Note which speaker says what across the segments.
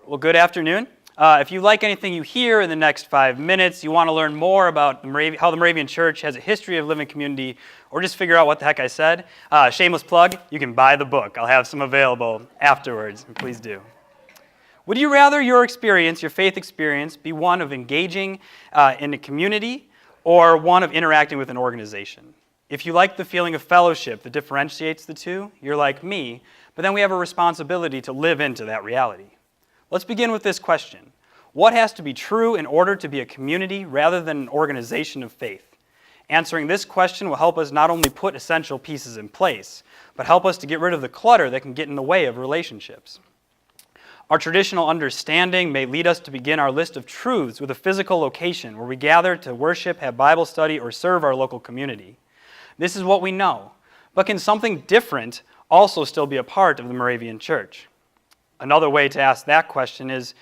Speaker 1: Well, good afternoon. If you like anything you hear in the next 5 minutes, you want to learn more about how the Moravian Church has a history of living community, or just figure out what the heck I said, shameless plug, you can buy the book. I'll have some available afterwards, and please do. Would you rather your experience, your faith experience, be one of engaging in a community or one of interacting with an organization? If you like the feeling of fellowship that differentiates the two, you're like me, but then we have a responsibility to live into that reality. Let's begin with this question. What has to be true in order to be a community rather than an organization of faith? Answering this question will help us not only put essential pieces in place, but help us to get rid of the clutter that can get in the way of relationships. Our traditional understanding may lead us to begin our list of truths with a physical location where we gather to worship, have Bible study, or serve our local community. This is what we know, but can something different also still be a part of the Moravian Church? Another way to ask that question is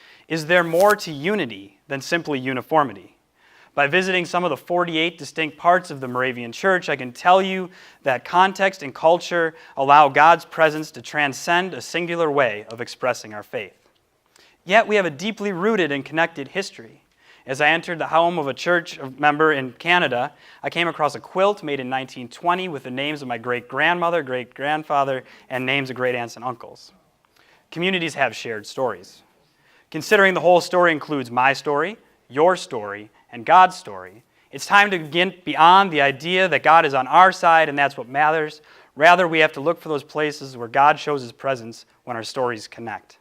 Speaker 1: there more to unity than simply uniformity? By visiting some of the 48 distinct parts of the Moravian Church, I can tell you that context and culture allow God's presence to transcend a singular way of expressing our faith. Yet we have a deeply rooted and connected history. As I entered the home of a church member in Canada, I came across a quilt made in 1920 with the names of my great-grandmother, great-grandfather, and names of great-aunts and uncles. Communities have shared stories. Considering the whole story includes my story, your story, and God's story, it's time to get beyond the idea that God is on our side and that's what matters. Rather, we have to look for those places where God shows His presence when our stories connect.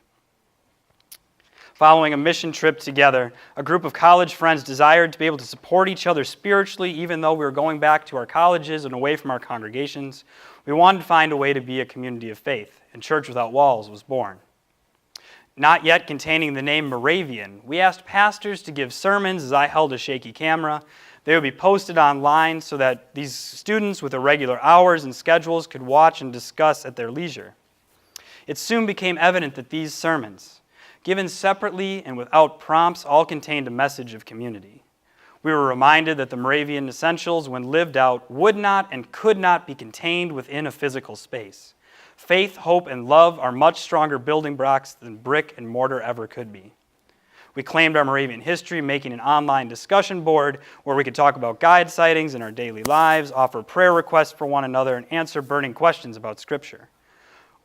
Speaker 1: Following a mission trip together, a group of college friends desired to be able to support each other spiritually even though we were going back to our colleges and away from our congregations. We wanted to find a way to be a community of faith, and Church Without Walls was born. Not yet containing the name Moravian, we asked pastors to give sermons as I held a shaky camera. They would be posted online so that these students with irregular hours and schedules could watch and discuss at their leisure. It soon became evident that these sermons, given separately and without prompts, all contained a message of community. We were reminded that the Moravian essentials, when lived out, would not and could not be contained within a physical space. Faith, hope, and love are much stronger building blocks than brick and mortar ever could be. We claimed our Moravian history, making an online discussion board where we could talk about guide sightings in our daily lives, offer prayer requests for one another, and answer burning questions about Scripture.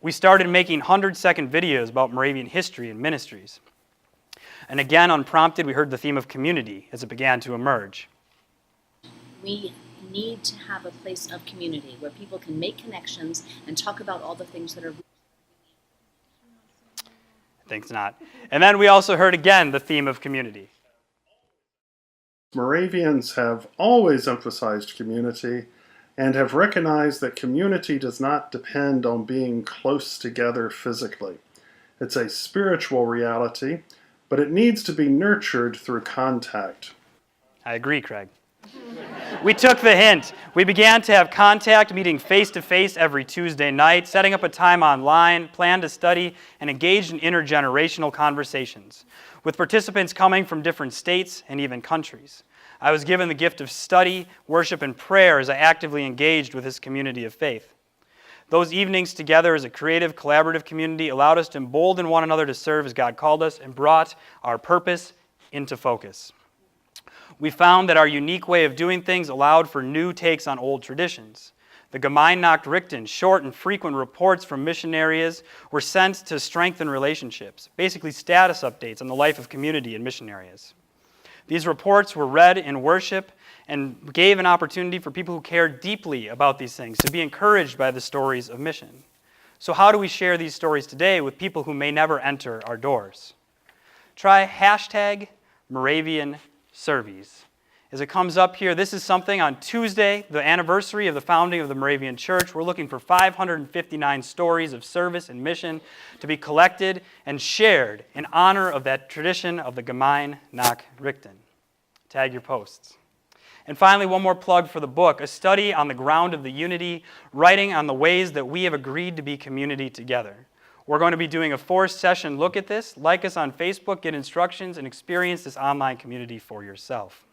Speaker 1: We started making 100-second videos about Moravian history and ministries. And again, unprompted, we heard the theme of community as it began to emerge.
Speaker 2: We need to have a place of community where people can make connections and talk about all the things that are...
Speaker 1: Thanks not. And then we also heard again the theme of community.
Speaker 3: Moravians have always emphasized community and have recognized that community does not depend on being close together physically. It's a spiritual reality, but it needs to be nurtured through contact.
Speaker 1: I agree, Craig. We took the hint. We began to have contact, meeting face-to-face every Tuesday night, setting up a time online, planned to study, and engaged in intergenerational conversations, with participants coming from different states and even countries. I was given the gift of study, worship, and prayer as I actively engaged with this community of faith. Those evenings together as a creative, collaborative community allowed us to embolden one another to serve as God called us and brought our purpose into focus. We found that our unique way of doing things allowed for new takes on old traditions. The Gemeinnacht-Richten, short and frequent reports from mission areas, were sent to strengthen relationships, basically status updates on the life of community in mission areas. These reports were read in worship and gave an opportunity for people who cared deeply about these things to be encouraged by the stories of mission. So how do we share these stories today with people who may never enter our doors? Try #MoravianSurveys. As it comes up here, this is something on Tuesday, the anniversary of the founding of the Moravian Church. We're looking for 559 stories of service and mission to be collected and shared in honor of that tradition of the Gemeinnacht-Richten. Tag your posts. And finally, one more plug for the book, a study on the ground of the unity, writing on the ways that we have agreed to be community together. We're going to be doing a 4-session look at this. Like us on Facebook, get instructions, and experience this online community for yourself.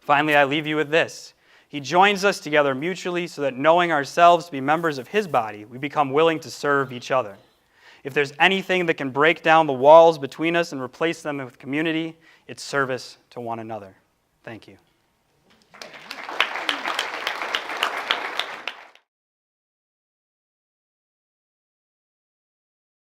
Speaker 1: Finally, I leave you with this. He joins us together mutually so that knowing ourselves to be members of His body, we become willing to serve each other. If there's anything that can break down the walls between us and replace them with community, it's service to one another. Thank you.